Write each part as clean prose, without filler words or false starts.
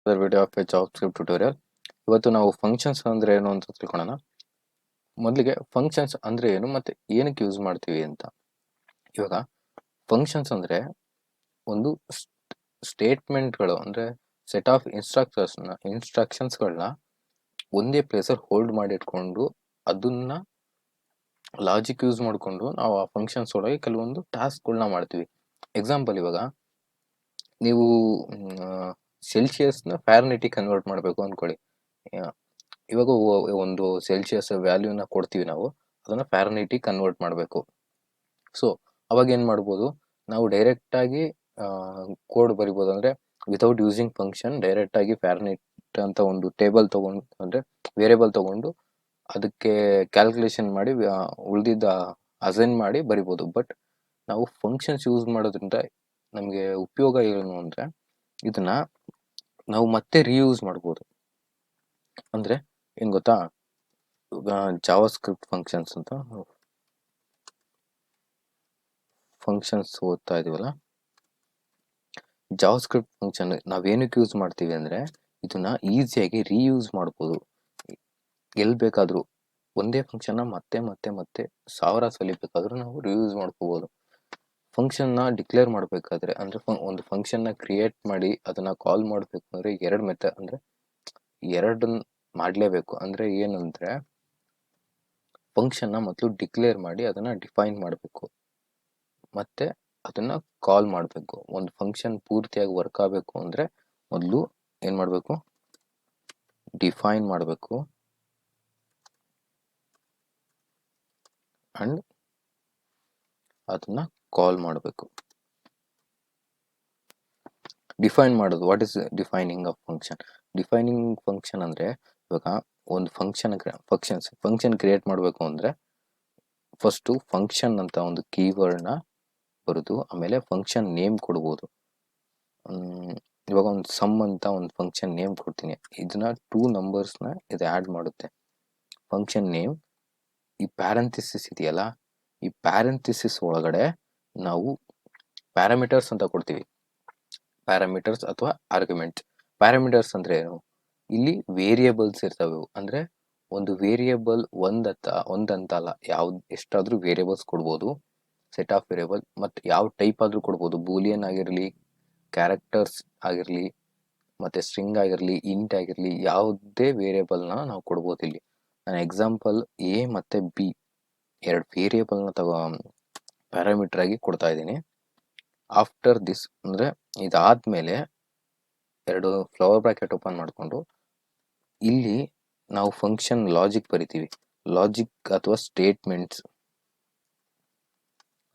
Video of A job script tutorial. ಇವತ್ತು ನಾವು functions ಅಂದ್ರೆ ಏನು ಅಂತ ತಿಳ್ಕೊಳ್ಳೋಣ. ಮೊದಲಿಗೆ ಫಂಕ್ಷನ್ಸ್ ಅಂದ್ರೆ ಏನು ಮತ್ತೆ ಏನಕ್ಕೆ ಯೂಸ್ ಮಾಡ್ತೀವಿ ಅಂತ. ಇವಾಗ ಫಂಕ್ಷನ್ಸ್ ಅಂದ್ರೆ ಒಂದು ಸ್ಟೇಟ್ಮೆಂಟ್ಗಳು ಅಂದ್ರೆ ಸೆಟ್ ಆಫ್ ಇನ್ಸ್ಟ್ರಕ್ಷನ್ಸ್ಗಳನ್ನ ಒಂದೇ ಪ್ಲೇಸಲ್ಲಿ ಹೋಲ್ಡ್ ಮಾಡಿ ಇಟ್ಕೊಂಡು ಅದನ್ನ ಲಾಜಿಕ್ ಯೂಸ್ ಮಾಡಿಕೊಂಡು ನಾವು ಆ ಫಂಕ್ಷನ್ಸ್ ಒಳಗೆ ಕೆಲವೊಂದು ಟಾಸ್ಕ್ಗಳನ್ನ ಮಾಡ್ತೀವಿ. ಎಕ್ಸಾಂಪಲ್, ಇವಾಗ ನೀವು ಸೆಲ್ಸಿಯಸ್ನ ಫ್ಯಾರನೈಟ್ ಕನ್ವರ್ಟ್ ಮಾಡಬೇಕು ಅಂದ್ಕೊಳ್ಳಿ. ಇವಾಗ ಒಂದು ಸೆಲ್ಸಿಯಸ್ ವ್ಯಾಲ್ಯೂನ ಕೊಡ್ತೀವಿ, ನಾವು ಅದನ್ನ ಫ್ಯಾರನೈಟ್ ಕನ್ವರ್ಟ್ ಮಾಡಬೇಕು. ಸೊ ಅವಾಗ ಏನು ಮಾಡ್ಬೋದು, ನಾವು ಡೈರೆಕ್ಟಾಗಿ ಕೋಡ್ ಬರಿಬೋದು. ಅಂದರೆ ವಿತೌಟ್ ಯೂಸಿಂಗ್ ಫಂಕ್ಷನ್ ಡೈರೆಕ್ಟಾಗಿ ಫ್ಯಾರನೈಟ್ ಅಂತ ಒಂದು ಟೇಬಲ್ ತೊಗೊಂಡು, ಅಂದರೆ ವೇರಿಯಬಲ್ ತೊಗೊಂಡು ಅದಕ್ಕೆ ಕ್ಯಾಲ್ಕುಲೇಷನ್ ಮಾಡಿ ಉಳಿದಿದ್ದ ಅಸೈನ್ ಮಾಡಿ ಬರಿಬೋದು. ಬಟ್ ನಾವು ಫಂಕ್ಷನ್ಸ್ ಯೂಸ್ ಮಾಡೋದ್ರಿಂದ ನಮಗೆ ಉಪಯೋಗ ಏನು ಅಂದರೆ, ಇದನ್ನ ನಾವು ಮತ್ತೆ ರೀಯೂಸ್ ಮಾಡ್ಬೋದು. ಅಂದರೆ ಏನು ಗೊತ್ತಾ, ಜಾವಾ ಸ್ಕ್ರಿಪ್ಟ್ ಫಂಕ್ಷನ್ಸ್ ಅಂತ ಫಂಕ್ಷನ್ಸ್ ಓದ್ತಾ ಇದೀವಲ್ಲ, ಜಾವಾ ಸ್ಕ್ರಿಪ್ಟ್ ಫಂಕ್ಷನ್ ನಾವೇನಕ್ಕೆ ಯೂಸ್ ಮಾಡ್ತೀವಿ ಅಂದರೆ ಇದನ್ನ ಈಸಿಯಾಗಿ ರೀಯೂಸ್ ಮಾಡ್ಬೋದು. ಎಲ್ಲಿ ಬೇಕಾದರೂ ಒಂದೇ ಫಂಕ್ಷನ್ನ ಮತ್ತೆ ಮತ್ತೆ ಮತ್ತೆ 1000 ಸಲ ಬೇಕಾದರೂ ನಾವು ರೀಯೂಸ್ ಮಾಡ್ಕೋಬೋದು. ಫಂಕ್ಷನ್ನ ಡಿಕ್ಲೇರ್ ಮಾಡಬೇಕಾದ್ರೆ ಅಂದರೆ ಒಂದು ಫಂಕ್ಷನ್ನ ಕ್ರಿಯೇಟ್ ಮಾಡಿ ಅದನ್ನ ಕಾಲ್ ಮಾಡಬೇಕು ಅಂದರೆ ಎರಡು ಮೆಥಡ್, ಅಂದರೆ ಎರಡನ್ನ ಮಾಡಲೇಬೇಕು. ಅಂದರೆ ಏನಂದರೆ, ಫಂಕ್ಷನ್ನ ಮೊದಲು ಡಿಕ್ಲೇರ್ ಮಾಡಿ ಅದನ್ನ ಡಿಫೈನ್ ಮಾಡಬೇಕು, ಮತ್ತೆ ಅದನ್ನ ಕಾಲ್ ಮಾಡಬೇಕು. ಒಂದು ಫಂಕ್ಷನ್ ಪೂರ್ತಿಯಾಗಿ ವರ್ಕ್ ಆಗಬೇಕು ಅಂದರೆ ಮೊದಲು ಏನು ಮಾಡಬೇಕು, ಡಿಫೈನ್ ಮಾಡಬೇಕು ಅಂಡ್ ಅದನ್ನ ಕಾಲ್ ಮಾಡಬೇಕು. ಡಿಫೈನ್ ಮಾಡೋದು, what is defining of function? Defining function ಅಂದರೆ, ಇವಾಗ ಒಂದು ಫಂಕ್ಷನ್ ಕ್ರಿಯೇಟ್ ಮಾಡಬೇಕು ಅಂದರೆ ಫಸ್ಟು ಫಂಕ್ಷನ್ ಅಂತ ಒಂದು ಕೀವರ್ಡ್ನ ಬರೆದು ಆಮೇಲೆ ಫಂಕ್ಷನ್ ನೇಮ್ ಕೊಡ್ಬೋದು. ಇವಾಗ ಒಂದು ಸಮ್ ಅಂತ ಒಂದು ಫಂಕ್ಷನ್ ನೇಮ್ ಕೊಡ್ತೀನಿ, ಇದನ್ನ 2 ನಂಬರ್ಸ್ನ ಇದು ಆ್ಯಡ್ ಮಾಡುತ್ತೆ. ಫಂಕ್ಷನ್ ನೇಮ್, ಈ ಪ್ಯಾರಂಥಿಸಿಸ್ ಇದೆಯಲ್ಲ, ಈ ಪ್ಯಾರಂಥಿಸಿಸ್ ಒಳಗಡೆ ನಾವು ಪ್ಯಾರಾಮೀಟರ್ಸ್ ಅಂತ ಕೊಡ್ತೀವಿ. ಪ್ಯಾರಾಮೀಟರ್ಸ್ ಅಥವಾ ಆರ್ಗ್ಯುಮೆಂಟ್ಸ್. ಪ್ಯಾರಾಮೀಟರ್ಸ್ ಅಂದರೆ ಏನು, ಇಲ್ಲಿ ವೇರಿಯೇಬಲ್ಸ್ ಇರ್ತವೆ. ಅಂದರೆ ಒಂದು ವೇರಿಯೇಬಲ್ ಒಂದಂತ ಅಲ್ಲ, ಯಾವ್ದು ಎಷ್ಟಾದರೂ ವೇರಿಯೇಬಲ್ಸ್ ಕೊಡ್ಬೋದು, ಸೆಟ್ ಆಫ್ ವೇರಿಯೇಬಲ್. ಮತ್ತು ಯಾವ ಟೈಪ್ ಆದರೂ ಕೊಡ್ಬೋದು, ಬೂಲಿಯನ್ ಆಗಿರಲಿ, ಕ್ಯಾರೆಕ್ಟರ್ಸ್ ಆಗಿರಲಿ, ಮತ್ತು ಸ್ಟ್ರಿಂಗ್ ಆಗಿರಲಿ, ಇಂಟ್ ಆಗಿರಲಿ, ಯಾವುದೇ ವೇರಿಯೇಬಲ್ನ ನಾವು ಕೊಡ್ಬೋದು. ಇಲ್ಲಿ ನಾನು ಎಕ್ಸಾಂಪಲ್ ಎ ಮತ್ತು ಬಿ ಎರಡು ವೇರಿಯೇಬಲ್ನ ಪ್ಯಾರಾಮೀಟರ್ ಆಗಿ ಕೊಡ್ತಾ ಇದ್ದೀನಿ. ಆಫ್ಟರ್ ದಿಸ್ ಅಂದರೆ ಇದಾದ್ಮೇಲೆ ಎರಡು ಫ್ಲವರ್ ಬ್ರಾಕೆಟ್ ಓಪನ್ ಮಾಡಿಕೊಂಡು ಇಲ್ಲಿ ನಾವು ಫಂಕ್ಷನ್ ಲಾಜಿಕ್ ಬರಿತೀವಿ. ಲಾಜಿಕ್ ಅಥವಾ statements,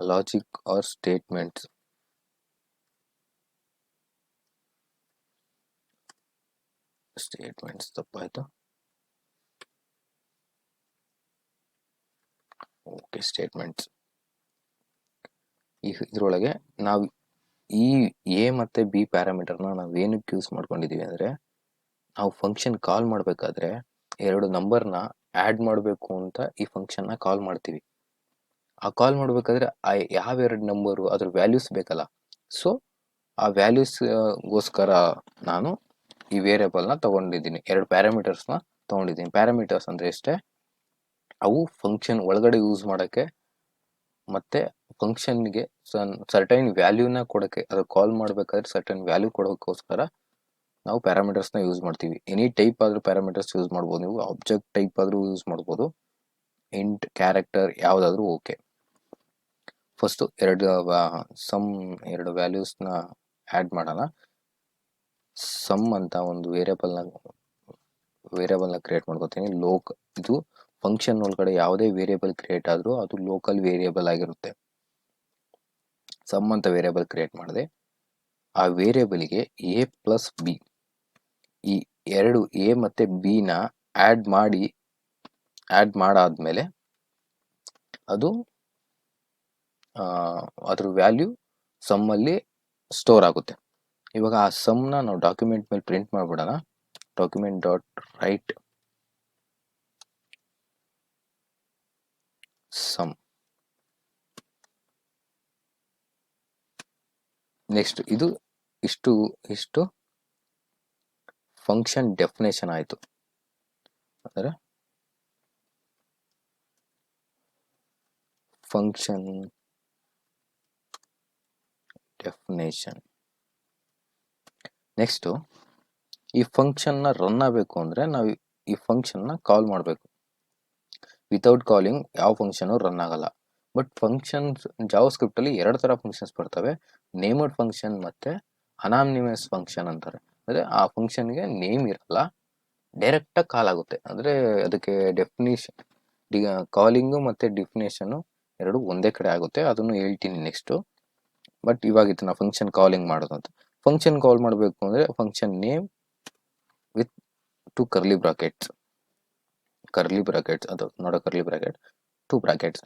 logic or statements. Statements ತಪ್ಪಾಯ್ತು. Okay, statements. ಇದರೊಳಗೆ ನಾವು ಈ ಎ ಮತ್ತು ಬಿ ಪ್ಯಾರಾಮೀಟರ್ನ ನಾವು ಏನಕ್ಕೆ ಯೂಸ್ ಮಾಡ್ಕೊಂಡಿದ್ದೀವಿ ಅಂದರೆ, ನಾವು ಫಂಕ್ಷನ್ ಕಾಲ್ ಮಾಡಬೇಕಾದ್ರೆ ಎರಡು ನಂಬರ್ನ ಆ್ಯಡ್ ಮಾಡಬೇಕು ಅಂತ ಈ ಫಂಕ್ಷನ್ನ ಕಾಲ್ ಮಾಡ್ತೀವಿ. ಆ ಕಾಲ್ ಮಾಡಬೇಕಾದ್ರೆ ಆ ಯಾವೆರಡು ನಂಬರು ಅದ್ರ ವ್ಯಾಲ್ಯೂಸ್ ಬೇಕಲ್ಲ. ಸೊ ಆ ವ್ಯಾಲ್ಯೂಸ್ಗೋಸ್ಕರ ನಾನು ಈ ವೇರಿಯೇಬಲ್ನ ತೊಗೊಂಡಿದ್ದೀನಿ, ಎರಡು ಪ್ಯಾರಾಮೀಟರ್ಸ್ನ ತೊಗೊಂಡಿದ್ದೀನಿ. ಪ್ಯಾರಾಮೀಟರ್ಸ್ ಅಂದರೆ ಎಷ್ಟೇ, ಅವು ಫಂಕ್ಷನ್ ಒಳಗಡೆ ಯೂಸ್ ಮಾಡೋಕ್ಕೆ ಮತ್ತು ಫಂಕ್ಷನ್ಗೆ ಸರ್ಟೈನ್ ವ್ಯಾಲ್ಯೂನ ಕೊಡೋಕ್ಕೆ, ಅದು ಕಾಲ್ ಮಾಡಬೇಕಾದ್ರೆ ಸರ್ಟೈನ್ ವ್ಯಾಲ್ಯೂ ಕೊಡೋಕ್ಕೋಸ್ಕರ ನಾವು ಪ್ಯಾರಾಮೀಟರ್ಸ್ನ ಯೂಸ್ ಮಾಡ್ತೀವಿ. ಎನಿ ಟೈಪ್ ಆದರೂ ಪ್ಯಾರಾಮೀಟರ್ಸ್ ಯೂಸ್ ಮಾಡ್ಬೋದು, ನೀವು ಆಬ್ಜೆಕ್ಟ್ ಟೈಪ್ ಆದರೂ ಯೂಸ್ ಮಾಡ್ಬೋದು, ಇಂಟ್, ಕ್ಯಾರೆಕ್ಟರ್ ಯಾವುದಾದ್ರೂ ಓಕೆ. ಫಸ್ಟು ಎರಡು ವ್ಯಾಲ್ಯೂಸ್ನ ಆ್ಯಡ್ ಮಾಡೋಣ. ಸಮ್ ಅಂತ ಒಂದು ವೇರಿಯೇಬಲ್ನ ಕ್ರಿಯೇಟ್ ಮಾಡ್ಕೋತೀನಿ. ಇದು ಫಂಕ್ಷನ್ ಒಳಗಡೆ ಯಾವುದೇ ವೇರಿಯೇಬಲ್ ಕ್ರಿಯೇಟ್ ಆದರೂ ಅದು ಲೋಕಲ್ ವೇರಿಯೇಬಲ್ ಆಗಿರುತ್ತೆ. ಸಮ್ ಅಂತ ವೇರಿಯೇಬಲ್ ಕ್ರಿಯೇಟ್ ಮಾಡಿದೆ. ಆ ವೇರಿಯೇಬಲ್ಗೆ ಎ ಪ್ಲಸ್ ಬಿ, ಈ ಎರಡು ಎ ಮತ್ತು ಬಿನ ಆ್ಯಡ್ ಮಾಡಾದ್ಮೇಲೆ ಅದು ಅದ್ರ ವ್ಯಾಲ್ಯೂ ಸಮ್ಮಲ್ಲಿ ಸ್ಟೋರ್ ಆಗುತ್ತೆ. ಇವಾಗ ಆ ಸಮ್ನ ನಾವು ಡಾಕ್ಯುಮೆಂಟ್ ಮೇಲೆ ಪ್ರಿಂಟ್ ಮಾಡಿಬಿಡೋಣ. Document dot write sum. Next ಇದು ಇಷ್ಟು ಫಂಕ್ಷನ್ ಡೆಫಿನೇಷನ್ ಆಯಿತು. ಅಂದರೆ ಫಂಕ್ಷನ್ ಡೆಫಿನೇಷನ್. ನೆಕ್ಸ್ಟು ಈ ಫಂಕ್ಷನ್ನ ರನ್ ಆಗಬೇಕು ಅಂದರೆ ನಾವು ಈ ಫಂಕ್ಷನ್ನ ಕಾಲ್ ಮಾಡಬೇಕು. ವಿತೌಟ್ ಕಾಲಿಂಗ್ ಯಾವ ಫಂಕ್ಷನು ರನ್ ಆಗಲ್ಲ. ಬಟ್ ಫಂಕ್ಷನ್ಸ್ ಜಾವಾ ಸ್ಕ್ರಿಪ್ಟಲ್ಲಿ ಎರಡು ಥರ ಫಂಕ್ಷನ್ಸ್ ಬರ್ತವೆ, ನೇಮ್ಡ್ ಫಂಕ್ಷನ್ ಮತ್ತು ಅನಾನಿಮಸ್ ಫಂಕ್ಷನ್ ಅಂತಾರೆ. ಅಂದರೆ ಆ ಫಂಕ್ಷನ್ಗೆ ನೇಮ್ ಇರಲ್ಲ, ಡೈರೆಕ್ಟಾಗಿ ಕಾಲ್ ಆಗುತ್ತೆ. ಅಂದರೆ ಅದಕ್ಕೆ ಡೆಫಿನೇಷನ್ ಕಾಲಿಂಗು ಮತ್ತು ಡೆಫಿನೇಷನ್ನು ಎರಡು ಒಂದೇ ಕಡೆ ಆಗುತ್ತೆ, ಅದನ್ನು ಹೇಳ್ತೀನಿ ನೆಕ್ಸ್ಟು. ಬಟ್ ಇವಾಗ ಇದನ್ನ ಫಂಕ್ಷನ್ ಕಾಲಿಂಗ್ ಮಾಡೋದು ಅಂತ. ಫಂಕ್ಷನ್ ಕಾಲ್ ಮಾಡಬೇಕು ಅಂದರೆ function name with 2 curly brackets ಅದು ನೋಡೋ ಕರ್ಲಿ ಬ್ರಾಕೆಟ್ 2 ಬ್ರಾಕೆಟ್ಸ್.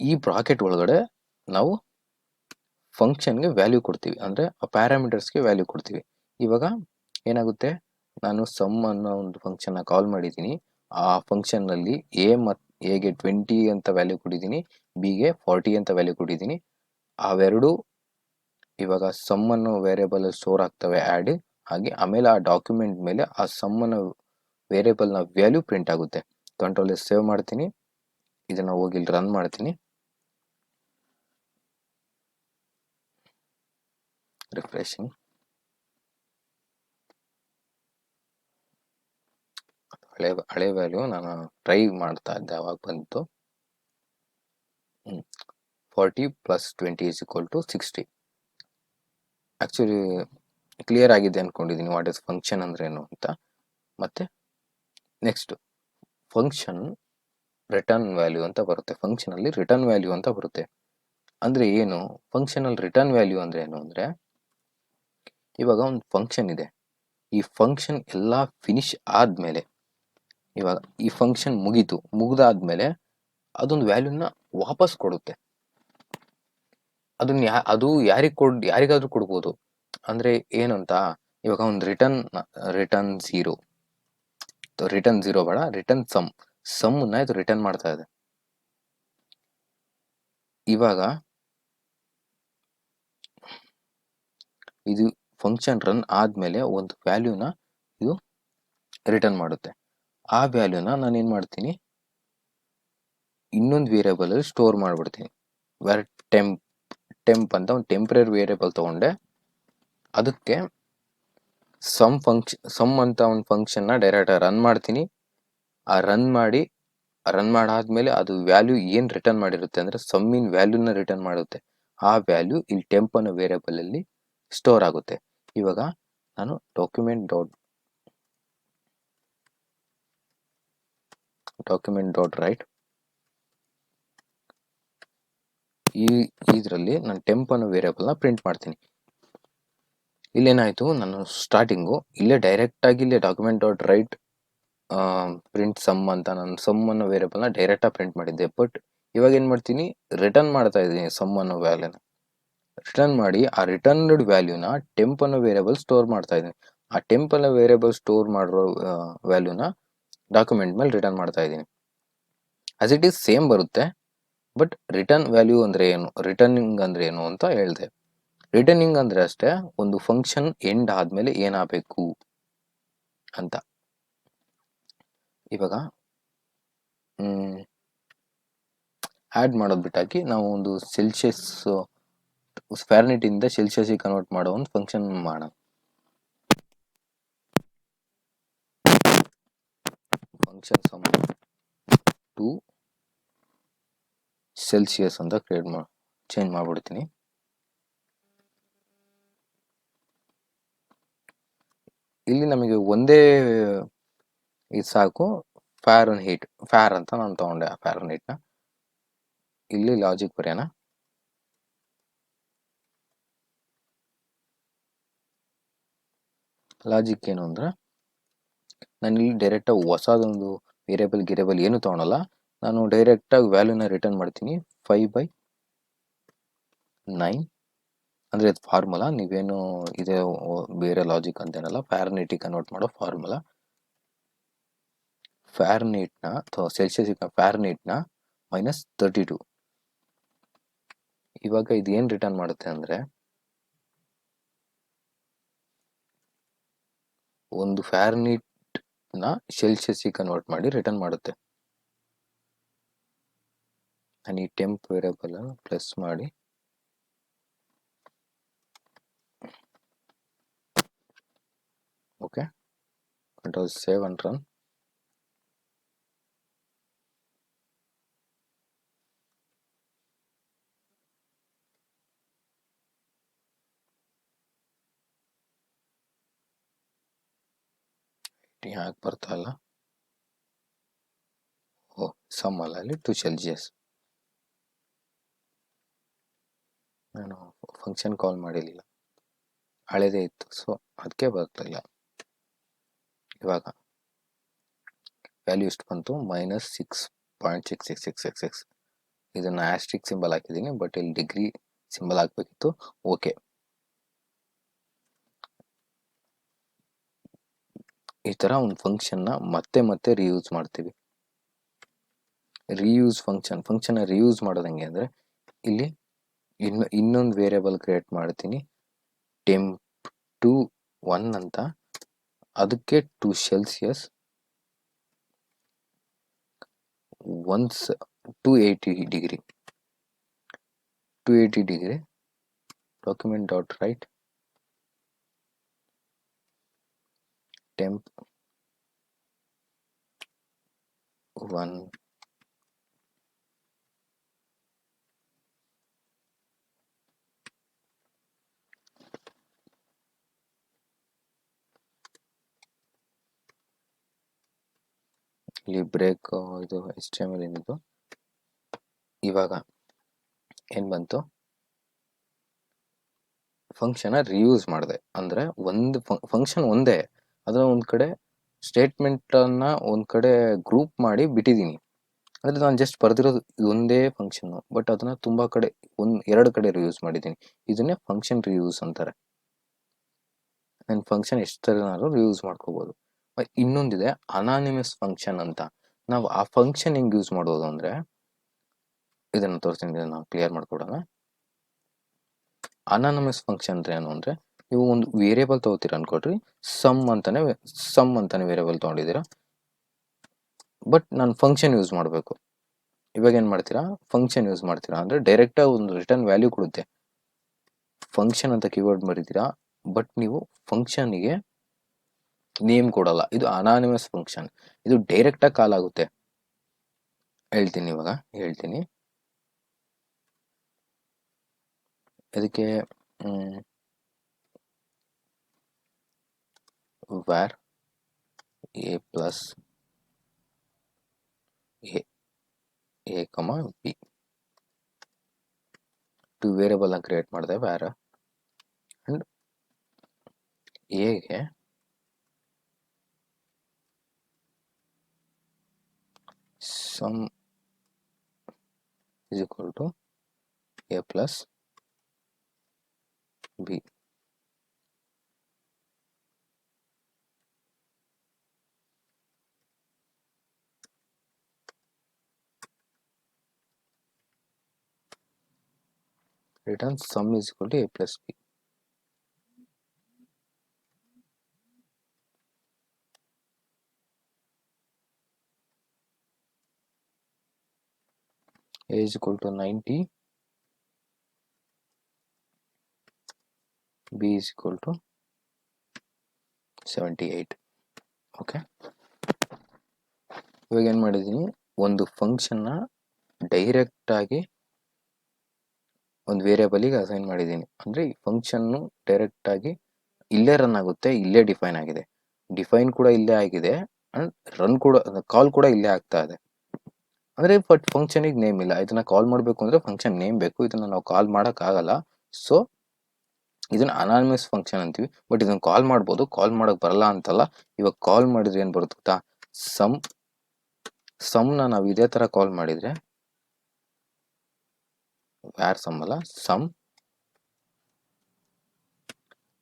ಈ ಬ್ರಾಕೆಟ್ ಒಳಗಡೆ ನಾವು ಫಂಕ್ಷನ್ಗೆ ವ್ಯಾಲ್ಯೂ ಕೊಡ್ತೀವಿ, ಅಂದರೆ ಆ ಪ್ಯಾರಾಮೀಟರ್ಸ್ಗೆ ವ್ಯಾಲ್ಯೂ ಕೊಡ್ತೀವಿ. ಇವಾಗ ಏನಾಗುತ್ತೆ, ನಾನು ಸಮ್ ಅನ್ನೋ ಒಂದು ಫಂಕ್ಷನ್ನ ಕಾಲ್ ಮಾಡಿದ್ದೀನಿ. ಆ ಫಂಕ್ಷನ್ನಲ್ಲಿ ಎಗೆ 20 ಅಂತ ವ್ಯಾಲ್ಯೂ ಕೊಟ್ಟಿದ್ದೀನಿ, ಬಿಗೆ 40 ಅಂತ ವ್ಯಾಲ್ಯೂ ಕೊಟ್ಟಿದ್ದೀನಿ. ಅವೆರಡು ಇವಾಗ ಸಮ್ ಅನ್ನೋ ವೇರಿಯೇಬಲ್ ಸ್ಟೋರ್ ಆಗ್ತವೆ ಆ್ಯಡ್ ಹಾಗೆ. ಆಮೇಲೆ ಆ ಡಾಕ್ಯುಮೆಂಟ್ ಮೇಲೆ ಆ ಸಮ್ ಅನ್ನೋ ವೇರಿಯೇಬಲ್ನ ವ್ಯಾಲ್ಯೂ ಪ್ರಿಂಟ್ ಆಗುತ್ತೆ. ಕಂಟ್ರೋಲ್ ಎಸ್ ಸೇವ್ ಮಾಡ್ತೀನಿ, ಇದನ್ನು ಹೋಗಿ ಇಲ್ಲಿ ರನ್ ಮಾಡ್ತೀನಿ. ರಿಫ್ರೆಶಿಂಗ್. ಹಳೆ ವ್ಯಾಲ್ಯೂ ನಾನು ಟ್ರೈ ಮಾಡ್ತಾ ಇದ್ದೆ, ಅವಾಗ ಬಂತು 40 + 20 = 60. ಆ್ಯಕ್ಚುಲಿ ಕ್ಲಿಯರ್ ಆಗಿದೆ ಅಂದ್ಕೊಂಡಿದ್ದೀನಿ ವಾಟ್ ಇಸ್ ಫಂಕ್ಷನ್ ಅಂದರೆ ಏನು ಅಂತ. ಮತ್ತು ನೆಕ್ಸ್ಟ್ ಫಂಕ್ಷನ್ ರಿಟರ್ನ್ ವ್ಯಾಲ್ಯೂ ಅಂತ ಬರುತ್ತೆ. ಫಂಕ್ಷನಲ್ಲಿ ರಿಟರ್ನ್ ವ್ಯಾಲ್ಯೂ ಅಂತ ಬರುತ್ತೆ. ಅಂದರೆ ಏನು ಫಂಕ್ಷನಲ್ಲಿ ರಿಟರ್ನ್ ವ್ಯಾಲ್ಯೂ ಅಂದರೆ ಏನು ಅಂದರೆ, ಇವಾಗ ಒಂದು ಫಂಕ್ಷನ್ ಇದೆ, ಈ ಫಂಕ್ಷನ್ ಎಲ್ಲ ಫಿನಿಶ್ ಆದಮೇಲೆ, ಇವಾಗ ಈ ಫಂಕ್ಷನ್ ಮುಗಿದಾದ್ಮೇಲೆ ಅದೊಂದು ವ್ಯಾಲ್ಯೂನ ವಾಪಸ್ ಕೊಡುತ್ತೆ. ಅದನ್ನ ಅದು ಯಾರಿಗಾದ್ರೂ ಕೊಡ್ಬೋದು. ಅಂದರೆ ಏನಂತ, ಇವಾಗ ಒಂದು ರಿಟರ್ನ್ ಝೀರೋ ಬೇಡ, ರಿಟರ್ನ್ ಸಮ್ಮನ್ನ ಇದು ರಿಟರ್ನ್ ಮಾಡ್ತಾ ಇದೆ. ಇವಾಗ ಇದು ಫಂಕ್ಷನ್ ರನ್ ಆದಮೇಲೆ ಒಂದು ವ್ಯಾಲ್ಯೂನ ಇದು ರಿಟರ್ನ್ ಮಾಡುತ್ತೆ. ಆ ವ್ಯಾಲ್ಯೂನ ನಾನು ಏನು ಮಾಡ್ತೀನಿ, ಇನ್ನೊಂದು ವೇರಿಯೇಬಲಲ್ಲಿ ಸ್ಟೋರ್ ಮಾಡಿಬಿಡ್ತೀನಿ. ವೇರ್ ಟೆಂಪ್ ಅಂತ ಒಂದು ಟೆಂಪ್ರರಿ ವೇರಿಯೇಬಲ್ ತೊಗೊಂಡೆ, ಅದಕ್ಕೆ ಸಮ್ ಅಂತ ಒಂದು ಫಂಕ್ಷನ್ನ ಡೈರೆಕ್ಟಾಗಿ ರನ್ ಮಾಡ್ತೀನಿ. ಆ ರನ್ ಮಾಡಾದ್ಮೇಲೆ ಅದು ವ್ಯಾಲ್ಯೂ ಏನು ರಿಟರ್ನ್ ಮಾಡಿರುತ್ತೆ ಅಂದರೆ ಸಮ್ಮಿನ ವ್ಯಾಲ್ಯೂನ ರಿಟರ್ನ್ ಮಾಡುತ್ತೆ. ಆ ವ್ಯಾಲ್ಯೂ ಇಲ್ಲಿ ಟೆಂಪ್ ಅನ್ನೋ ವೇರಿಯೇಬಲಲ್ಲಿ ಸ್ಟೋರ್ ಆಗುತ್ತೆ. ಇವಾಗ ನಾನು ಡಾಕ್ಯುಮೆಂಟ್ ಡಾಟ್ ರೈಟ್ ಇದರಲ್ಲಿ ನಾನು ಟೆಂಪ್ ಅನ್ನೋ ವೇರಿಯೇಬಲ್ನ ಪ್ರಿಂಟ್ ಮಾಡ್ತೀನಿ. ಇಲ್ಲೇನಾಯಿತು, ನಾನು ಸ್ಟಾರ್ಟಿಂಗು ಇಲ್ಲೇ ಡೈರೆಕ್ಟಾಗಿ ಇಲ್ಲೇ document dot write print some ಅಂತ ನಾನು ಸಮ್ ಅನ್ನೋ ವೇರಿಯೇಬಲ್ನ ಡೈರೆಕ್ಟಾಗಿ ಪ್ರಿಂಟ್ ಮಾಡಿದ್ದೆ. ಬಟ್ ಇವಾಗ ಏನು ಮಾಡ್ತೀನಿ, ರಿಟರ್ನ್ ಮಾಡ್ತಾ ಇದ್ದೀನಿ ಸಮ್ ಅನ್ನೋ ವ್ಯಾಲ್ಯೂನ. ರಿಟರ್ನ್ ಮಾಡಿ ಆ ರಿಟರ್ನ್ಡ್ ವ್ಯಾಲ್ಯೂನ ಟೆಂಪ್ ಅನ್ನೋ ವೇರಿಯೇಬಲ್ ಸ್ಟೋರ್ ಮಾಡ್ತಾ ಇದ್ದೀನಿ. ಆ ಟೆಂಪ್ ಅನ್ನೋ ವೇರಿಯೇಬಲ್ ಸ್ಟೋರ್ ಮಾಡಿರೋ ವ್ಯಾಲ್ಯೂನ ಡಾಕ್ಯುಮೆಂಟ್ ಮೇಲೆ ರಿಟರ್ನ್ ಮಾಡ್ತಾ ಇದ್ದೀನಿ. ಆಸ್ ಇಟ್ ಈಸ್ ಸೇಮ್ ಬರುತ್ತೆ. ಬಟ್ ರಿಟರ್ನ್ ವ್ಯಾಲ್ಯೂ ಅಂದರೆ ಏನು, ರಿಟರ್ನಿಂಗ್ ಅಂದರೆ ಏನು ಅಂತ ಹೇಳಿದೆ. ರಿಟರ್ನಿಂಗ್ ಅಂದರೆ ಅಷ್ಟೇ, ಒಂದು ಫಂಕ್ಷನ್ ಎಂಡ್ ಆದಮೇಲೆ ಏನಾಗಬೇಕು ಅಂತ. ಇವಾಗ ಆ್ಯಡ್ ಮಾಡೋದು ಬಿಟ್ಟಾಕಿ ನಾವು ಒಂದು ಸೆಲ್ಸಿಯಸ್ ಫ್ಯಾರನ್ಹೀಟಿಂದ ಸೆಲ್ಸಿಯಸ್ಗೆ ಕನ್ವರ್ಟ್ ಮಾಡೋ ಒಂದು ಫಂಕ್ಷನ್ ಮಾಡೋಣ. ಫಂಕ್ಷನ್ ಸಮ್ ಟು ಸೆಲ್ಸಿಯಸ್ ಅಂತ ಚೇಂಜ್ ಮಾಡಿಬಿಡ್ತೀನಿ. ಇಲ್ಲಿ ನಮಗೆ ಒಂದೇ ಇದು ಸಾಕು, ಫ್ಯಾರ್ ಅಂತ ನಾನು ತೊಗೊಂಡೆ. ಆ ಫ್ಯಾರನ್ಹೀಟ್ನ ಇಲ್ಲಿ ಲಾಜಿಕ್ ಬರೆಯೋಣ. ಲಾಜಿಕ್ ಏನು ಅಂದರೆ, ನಾನು ಇಲ್ಲಿ ಡೈರೆಕ್ಟಾಗಿ ಹೊಸದೊಂದು ವೇರಿಯೇಬಲ್ ಏನು ತೊಗೊಳಲ್ಲ, ನಾನು ಡೈರೆಕ್ಟಾಗಿ ವ್ಯಾಲ್ಯೂನ ರಿಟರ್ನ್ ಮಾಡ್ತೀನಿ. 5/9 ಅಂದರೆ ಇದು ಫಾರ್ಮುಲಾ, ನೀವೇನು ಇದೆ ಬೇರೆ ಲಾಜಿಕ್ ಅಂತೇನಲ್ಲ, ಫ್ಯಾರನ್ಹೀಟಿಗೆ ಕನ್ವರ್ಟ್ ಮಾಡೋ ಫಾರ್ಮುಲಾ. ಫ್ಯಾರನ್ಹೀಟ್ನ ಅಥವಾ ಸೆಲ್ಸಿಯಸ್ನ ಫ್ಯಾರನ್ಹೀಟ್ನ -32. ಇವಾಗ ಇದು ಏನು ರಿಟರ್ನ್ ಮಾಡುತ್ತೆ ಅಂದರೆ, ಒಂದು ಫ್ಯಾರನೀಟ್ ನ ಸೆಲ್ಸಿಯಸ್ ಕನ್ವರ್ಟ್ ಮಾಡಿ ರಿಟರ್ನ್ ಮಾಡುತ್ತೆ. ನಾನು ಈ ಟೆಂಪ್ ವೇರಿಯಬಲ್ ಪ್ಲಸ್ ಮಾಡಿ okay, control save and run. ಯಾಕೆ ಬರ್ತಾ ಇಲ್ಲ? ಓ, ಸಮ್ ಅಲ್ಲ, ಅಲ್ಲಿ 2 ಸೆಲ್ಸಿಯಸ್. ನಾನು ಫಂಕ್ಷನ್ ಕಾಲ್ ಮಾಡಿರಲಿಲ್ಲ, ಹಳೇದೇ ಇತ್ತು, ಸೊ ಅದಕ್ಕೆ ಬರ್ತಿಲ್ಲ. ಇವಾಗ ವ್ಯಾಲ್ಯೂ ಎಷ್ಟು ಬಂತು? -6.6666. ಇದನ್ನು ಆಸ್ಟ್ರಿಕ್ ಸಿಂಬಲ್ ಹಾಕಿದ್ದೀನಿ, ಬಟ್ ಇಲ್ಲಿ ಡಿಗ್ರಿ ಸಿಂಬಲ್ ಹಾಕಬೇಕಿತ್ತು. ಓಕೆ, ಈ ಥರ ಒಂದು ಫಂಕ್ಷನ್ನ ಮತ್ತೆ ರಿಯೂಸ್ ಮಾಡ್ತೀವಿ. ರಿಯೂಸ್ ಫಂಕ್ಷನ್ನ ರಿಯೂಸ್ ಮಾಡೋದು ಹೆಂಗೆ ಅಂದರೆ, ಇಲ್ಲಿ ಇನ್ನೊಂದು ವೇರಿಯಬಲ್ ಕ್ರಿಯೇಟ್ ಮಾಡ್ತೀನಿ, temp21 ಅಂತ. ಅದಕ್ಕೆ 2 Celsius once 280 degree document dot right temp1 ಇಲ್ಲಿ ಬ್ರೇಕ್ ಇದು HTML ಏನಿದು. ಇವಾಗ ಏನು ಬಂತು? ಫಂಕ್ಷನ್ನ ರಿಯೂಸ್ ಮಾಡಿದೆ ಅಂದರೆ ಒಂದು ಫಂಕ್ಷನ್ ಒಂದೇ, ಅದನ್ನ ಒಂದು ಕಡೆ ಸ್ಟೇಟ್ಮೆಂಟನ್ನು ಒಂದು ಕಡೆ ಗ್ರೂಪ್ ಮಾಡಿ ಬಿಟ್ಟಿದ್ದೀನಿ. ಅಂದರೆ ನಾನು ಜಸ್ಟ್ ಬರೆದಿರೋದು ಒಂದೇ ಫಂಕ್ಷನ್ನು, ಬಟ್ ಅದನ್ನು ತುಂಬ ಕಡೆ ಎರಡು ಕಡೆ ರಿಯೂಸ್ ಮಾಡಿದ್ದೀನಿ. ಇದನ್ನೇ ಫಂಕ್ಷನ್ ರಿಯೂಸ್ ಅಂತಾರೆ. ನನ್ನ ಫಂಕ್ಷನ್ ಎಷ್ಟು ಥರನಾದ್ರೂ ರಿಯೂಸ್ ಮಾಡ್ಕೋಬೋದು. ಇನ್ನೊಂದಿದೆ ಅನಾನಿಮಸ್ ಫಂಕ್ಷನ್ ಅಂತ. ನಾವು ಆ ಫಂಕ್ಷನ್ ಹೆಂಗೆ ಯೂಸ್ ಮಾಡೋದು ಅಂದರೆ, ಇದನ್ನು ತೋರಿಸ್ತೀನಿ, ಇದನ್ನು ಕ್ಲಿಯರ್ ಮಾಡ್ಕೊಡೋಣ. ಅನಾನಮಸ್ ಫಂಕ್ಷನ್ ಅಂದ್ರೆ ಏನು ಅಂದರೆ, ನೀವು ಒಂದು ವೇರಿಯೇಬಲ್ ತೊಗೋತೀರ ಅನ್ಕೊಡ್ರಿ, ಸಮ್ ಅಂತಾನೆ ವೇರಿಯೇಬಲ್ ತೊಗೊಂಡಿದ್ದೀರಾ, ಬಟ್ ನಾನು ಫಂಕ್ಷನ್ ಯೂಸ್ ಮಾಡಬೇಕು. ಇವಾಗ ಏನು ಮಾಡ್ತೀರಾ? ಫಂಕ್ಷನ್ ಯೂಸ್ ಮಾಡ್ತೀರಾ ಅಂದರೆ ಡೈರೆಕ್ಟಾಗಿ ಒಂದು ರಿಟರ್ನ್ ವ್ಯಾಲ್ಯೂ ಕೊಡುತ್ತೆ. ಫಂಕ್ಷನ್ ಅಂತ ಕೀವರ್ಡ್ ಬರೀತೀರಾ, ಬಟ್ ನೀವು ಫಂಕ್ಷನ್ಗೆ ನೇಮ್ ಕೊಡಲ್ಲ. ಇದು ಅನಾನಿಮಸ್ ಫಂಕ್ಷನ್. ಇದು ಡೈರೆಕ್ಟಾಗಿ ಕಾಲ್ ಆಗುತ್ತೆ. ಹೇಳ್ತೀನಿ ಅದಕ್ಕೆ var a plus a comma b 2 variable create ಮಾಡಿದೆ var ಅಂಡ್ a ಗೆ sum is equal to a plus b. Return sum is equal to a plus b. A is equal to 90, b is equal to 78. Okay, ಇವಾಗ ಏನು ಮಾಡಿದ್ದೀನಿ, ಒಂದು ಫಂಕ್ಷನ್ನ ಡೈರೆಕ್ಟಾಗಿ ಒಂದು ವೇರಿಯೇಬಲಿಗೆ assign ಮಾಡಿದ್ದೀನಿ. ಅಂದರೆ ಈ ಫಂಕ್ಷನ್ನು ಡೈರೆಕ್ಟಾಗಿ ಇಲ್ಲೇ ರನ್ ಆಗುತ್ತೆ, ಇಲ್ಲೇ ಡಿಫೈನ್ ಆಗಿದೆ, ಡಿಫೈನ್ ಕೂಡ ಇಲ್ಲೇ ಆಗಿದೆ, ಆ್ಯಂಡ್ ರನ್ ಕೂಡ, ಕಾಲ್ ಕೂಡ ಇಲ್ಲೇ ಆಗ್ತಾ ಇದೆ. ಅಂದರೆ ಬಟ್ ಫಂಕ್ಷನಿಗೆ ನೇಮ್ ಇಲ್ಲ. ಇದನ್ನು ಕಾಲ್ ಮಾಡಬೇಕು ಅಂದರೆ ಫಂಕ್ಷನ್ ನೇಮ್ ಬೇಕು, ಇದನ್ನು ನಾವು ಕಾಲ್ ಮಾಡೋಕ್ಕಾಗಲ್ಲ. ಸೊ ಇದನ್ನು ಅನಾನಿಮಸ್ ಫಂಕ್ಷನ್ ಅಂತೀವಿ. ಬಟ್ ಇದನ್ನು ಕಾಲ್ ಮಾಡ್ಬೋದು, ಕಾಲ್ ಮಾಡೋಕ್ಕೆ ಬರಲ್ಲ ಅಂತಲ್ಲ. ಇವಾಗ ಕಾಲ್ ಮಾಡಿದ್ರೆ ಏನು ಬರುತ್ತೆ ಗೊತ್ತಾ? ಸಮ್ನ ನಾವು ಇದೇ ಥರ ಕಾಲ್ ಮಾಡಿದರೆ, ವ್ಯಾರ್ ಸಮ್ ಅಲ್ಲ, ಸಮ್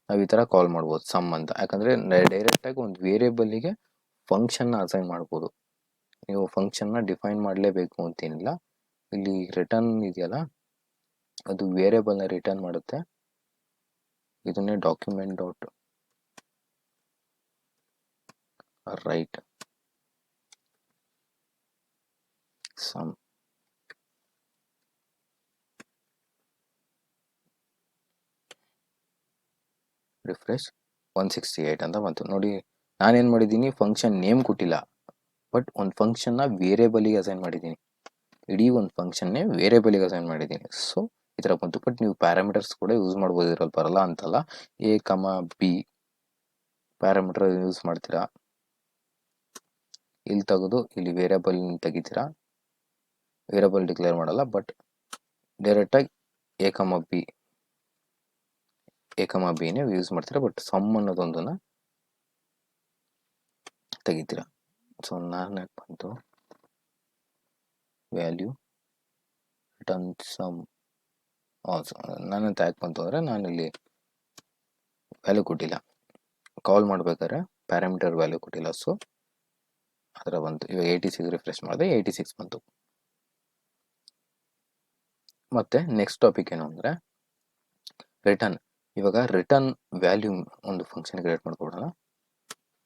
ನಾವು ಈ ಥರ ಕಾಲ್ ಮಾಡ್ಬೋದು, ಸಮ್ ಅಂತ. ಯಾಕಂದರೆ ಡೈರೆಕ್ಟಾಗಿ ಒಂದು ವೇರಿಯೇಬಲಿಗೆ ಫಂಕ್ಷನ್ನ ಅಸೈನ್ ಮಾಡ್ಬೋದು. ನೀವು ಫಂಕ್ಷನ್ನ ಡಿಫೈನ್ ಮಾಡಲೇಬೇಕು ಅಂತೇನಿಲ್ಲ. ಇಲ್ಲಿ ರಿಟರ್ನ್ ಇದೆಯಲ್ಲ, ಅದು ವೇರಿಯೇಬಲ್ನ ರಿಟರ್ನ್ ಮಾಡುತ್ತೆ. ಇದನ್ನೇ document dot write sum. Refresh 168 ಅಂತ ಬಂತು ನೋಡಿ. ನಾನೇನು ಮಾಡಿದ್ದೀನಿ, ಫಂಕ್ಷನ್ ನೇಮ್ ಕೊಟ್ಟಿಲ್ಲ, ಬಟ್ ಒಂದು ಫಂಕ್ಷನ್ನ ವೇರಿಯೇಬಲಿಗೆ ಅಸೈನ್ ಮಾಡಿದ್ದೀನಿ. ಇಡೀ ಒಂದು ಫಂಕ್ಷನ್ನೇ ವೇರಿಯೇಬಲಿಗೆ ಅಸೈನ್ ಮಾಡಿದ್ದೀನಿ. ಸೊ ಈ ಥರ ಬಂತು. ಬಟ್ ನೀವು ಪ್ಯಾರಾಮೀಟರ್ಸ್ ಕೂಡ ಯೂಸ್ ಮಾಡ್ಬೋದು, ಇದ್ರಲ್ಲಿ ಬರಲ್ಲ ಅಂತಲ್ಲ. ಎ ಕಮ ಬಿ ಪ್ಯಾರಾಮೀಟರ್ ಯೂಸ್ ಮಾಡ್ತೀರಾ, ಇಲ್ಲಿ ತೆಗೆದು ಇಲ್ಲಿ ವೇರಿಯೇಬಲ್ ತೆಗಿತೀರಾ. ವೇರಿಯೇಬಲ್ ಡಿಕ್ಲೇರ್ ಮಾಡಲ್ಲ, ಬಟ್ ಡೈರೆಕ್ಟಾಗಿ ಎ ಕಮ ಬಿನೇ ಯೂಸ್ ಮಾಡ್ತೀರಾ. ಬಟ್ ಸಮ್ ಅನ್ನೋದೊಂದನ್ನು ತೆಗಿತೀರಾ. ಸೊ ನಾನು ಬಂತು ವ್ಯಾಲ್ಯೂ ರಿಟರ್ನ್ ಸಮ್. ನಾನಂತ ಯಾಕೆ ಬಂತು ಅಂದರೆ ನಾನಿಲ್ಲಿ ವ್ಯಾಲ್ಯೂ ಕೊಟ್ಟಿಲ್ಲ, ಕಾಲ್ ಮಾಡ್ಬೇಕಾದ್ರೆ ಪ್ಯಾರಾಮೀಟರ್ ವ್ಯಾಲ್ಯೂ ಕೊಟ್ಟಿಲ್ಲ. ಸೊ ಆ ಥರ ಬಂತು. ಇವಾಗ 86 ರಿಫ್ರೆಶ್ ಮಾಡಿದೆ, 86 ಬಂತು. ಮತ್ತೆ ನೆಕ್ಸ್ಟ್ ಟಾಪಿಕ್ ಏನು ಅಂದರೆ ರಿಟರ್ನ್. ಇವಾಗ ರಿಟರ್ನ್ ವ್ಯಾಲ್ಯೂ ಒಂದು ಫಂಕ್ಷನ್ ಕ್ರಿಯೇಟ್ ಮಾಡ್ಕೊಬಿಡೋಣ.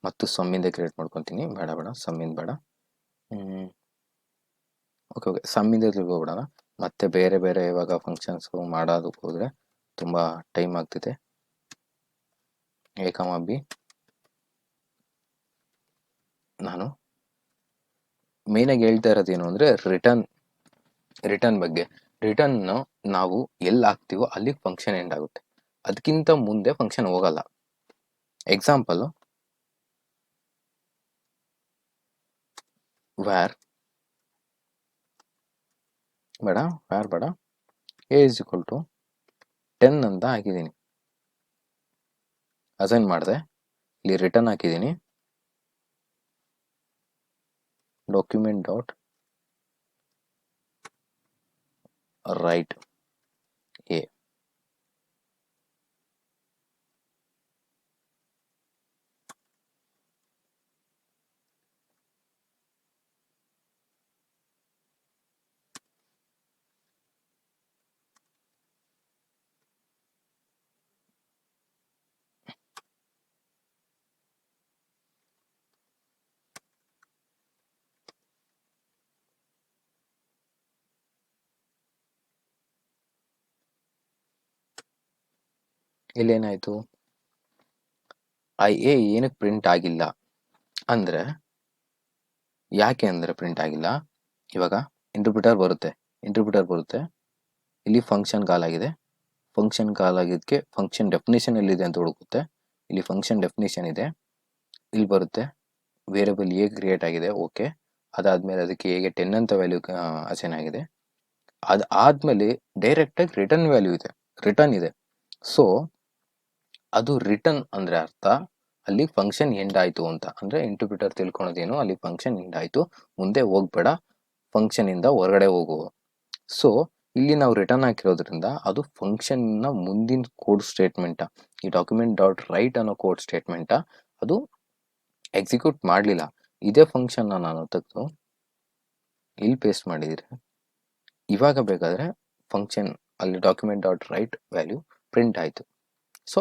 ಮತ್ತು ಸಮ್ಮಿಂದ ಕ್ರಿಯೇಟ್ ಮಾಡ್ಕೊತೀನಿ. ಬೇಡ ಸಮ್ಮಿಂದ ಬೇಡ. ಓಕೆ ಸಮ್ಮಿಂದ ತಿಳ್ಕೊಬಿಡೋಣ. ಮತ್ತೆ ಬೇರೆ ಇವಾಗ ಫಂಕ್ಷನ್ಸ್ ಮಾಡೋದಕ್ಕೆ ಹೋದರೆ ತುಂಬ ಟೈಮ್ ಆಗ್ತಿದೆ. ಎ ಕಮ ಬಿ ನಾನು ಮೇನಾಗಿ ಹೇಳ್ತಾ ಇರೋದೇನು ಅಂದರೆ ರಿಟರ್ನ್ ಬಗ್ಗೆ. ರಿಟರ್ನ್ ನಾವು ಎಲ್ಲಿ ಹಾಕ್ತೀವೋ ಅಲ್ಲಿಗೆ ಫಂಕ್ಷನ್ ಎಂಡ್ ಆಗುತ್ತೆ, ಅದಕ್ಕಿಂತ ಮುಂದೆ ಫಂಕ್ಷನ್ ಹೋಗಲ್ಲ. ಎಕ್ಸಾಂಪಲ್ ವ್ಯಾರ್ ಬೇಡ ಎ ಇಸ್ ಈಕ್ವಲ್ ಟು 10 ಅಂತ ಹಾಕಿದ್ದೀನಿ, ಅಸೈನ್ ಮಾಡಿದೆ. ಇಲ್ಲಿ ರಿಟರ್ನ್ ಹಾಕಿದ್ದೀನಿ, ಡಾಕ್ಯುಮೆಂಟ್ ಡಾಟ್ ರೈಟ್ ಎ. ಇಲ್ಲೇನಾಯಿತು, ಎ ಏನಕ್ಕೆ ಪ್ರಿಂಟ್ ಆಗಿಲ್ಲ ಅಂದರೆ, ಯಾಕೆ ಅಂದರೆ ಪ್ರಿಂಟ್ ಆಗಿಲ್ಲ, ಇವಾಗ ಇಂಟರ್ಪ್ರಿಟರ್ ಬರುತ್ತೆ, ಇಲ್ಲಿ ಫಂಕ್ಷನ್ ಕಾಲ್ ಆಗಿದೆ. ಫಂಕ್ಷನ್ ಕಾಲ್ ಆಗಿದ್ದಕ್ಕೆ ಫಂಕ್ಷನ್ ಡೆಫಿನೇಷನ್ ಎಲ್ಲಿದೆ ಅಂತ ಹುಡುಕುತ್ತೆ. ಇಲ್ಲಿ ಫಂಕ್ಷನ್ ಡೆಫಿನೇಷನ್ ಇದೆ, ಇಲ್ಲಿ ಬರುತ್ತೆ. ವೇರಿಯಬಲ್ ಎ ಕ್ರಿಯೇಟ್ ಆಗಿದೆ, ಓಕೆ. ಅದಾದಮೇಲೆ ಅದಕ್ಕೆ ಹೇಗೆ 10 ಅಂತ ವ್ಯಾಲ್ಯೂ ಅಸೈನ್ ಆಗಿದೆ. ಅದಾದಮೇಲೆ ಡೈರೆಕ್ಟಾಗಿ ರಿಟರ್ನ್ ಇದೆ. ಸೊ ಅದು ರಿಟರ್ನ್ ಅಂದರೆ ಅರ್ಥ ಅಲ್ಲಿ ಫಂಕ್ಷನ್ ಎಂಡ್ ಆಯಿತು ಅಂತ. ಅಂದರೆ ಇಂಟರ್ಪ್ರಿಟರ್ ತಿಳ್ಕೊಳೋದೇನು, ಅಲ್ಲಿ ಫಂಕ್ಷನ್ ಎಂಡ್ ಆಯಿತು, ಮುಂದೆ ಹೋಗಬೇಡ, ಫಂಕ್ಷನಿಂದ ಹೊರಗಡೆ ಹೋಗು. ಸೊ ಇಲ್ಲಿ ನಾವು ರಿಟರ್ನ್ ಹಾಕಿರೋದ್ರಿಂದ ಅದು ಫಂಕ್ಷನ್ನ ಮುಂದಿನ ಕೋಡ್ ಸ್ಟೇಟ್ಮೆಂಟ, ಈ ಡಾಕ್ಯುಮೆಂಟ್ ಡಾಟ್ ರೈಟ್ ಅನ್ನೋ ಕೋಡ್ ಸ್ಟೇಟ್ಮೆಂಟ ಅದು ಎಕ್ಸಿಕ್ಯೂಟ್ ಮಾಡಲಿಲ್ಲ. ಇದೇ ಫಂಕ್ಷನ್ನ ನಾನು ತೆಗೆದು ಇಲ್ಲಿ ಪೇಸ್ಟ್ ಮಾಡಿದರೆ ಇವಾಗ ಬೇಕಾದರೆ ಫಂಕ್ಷನ್ ಅಲ್ಲಿ document dot right value print ಆಯಿತು. ಸೊ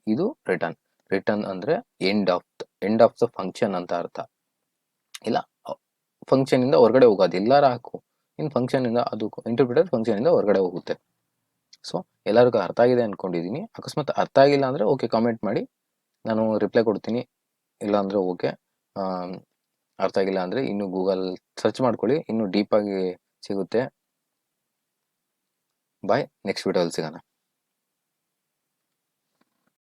ಇದು ರಿಟರ್ನ್ ಅಂದರೆ ಎಂಡ್ ಆಫ್ ದ ಫಂಕ್ಷನ್ ಅಂತ ಅರ್ಥ. ಇಲ್ಲ ಫಂಕ್ಷನಿಂದ ಹೊರಗಡೆ ಹೋಗೋದು, ಎಲ್ಲಾರು ಹಾಕು ಇನ್ನು ಫಂಕ್ಷನಿಂದ, ಅದು ಇಂಟರ್ಪ್ರಿಟರ್ ಫಂಕ್ಷನಿಂದ ಹೊರಗಡೆ ಹೋಗುತ್ತೆ. ಸೊ ಎಲ್ಲರಿಗೂ ಅರ್ಥ ಆಗಿದೆ ಅಂದ್ಕೊಂಡಿದ್ದೀನಿ. ಅಕಸ್ಮಾತ್ ಅರ್ಥ ಆಗಿಲ್ಲ ಅಂದರೆ ಓಕೆ ಕಾಮೆಂಟ್ ಮಾಡಿ, ನಾನು ರಿಪ್ಲೈ ಕೊಡ್ತೀನಿ. ಇಲ್ಲಾಂದರೆ ಓಕೆ, ಅರ್ಥ ಆಗಿಲ್ಲ ಅಂದರೆ ಇನ್ನು ಗೂಗಲ್ ಸರ್ಚ್ ಮಾಡ್ಕೊಳ್ಳಿ, ಇನ್ನೂ ಡೀಪಾಗಿ ಸಿಗುತ್ತೆ. ಬಾಯ್, ನೆಕ್ಸ್ಟ್ ವಿಡಿಯೋದಲ್ಲಿ ಸಿಗೋಣ.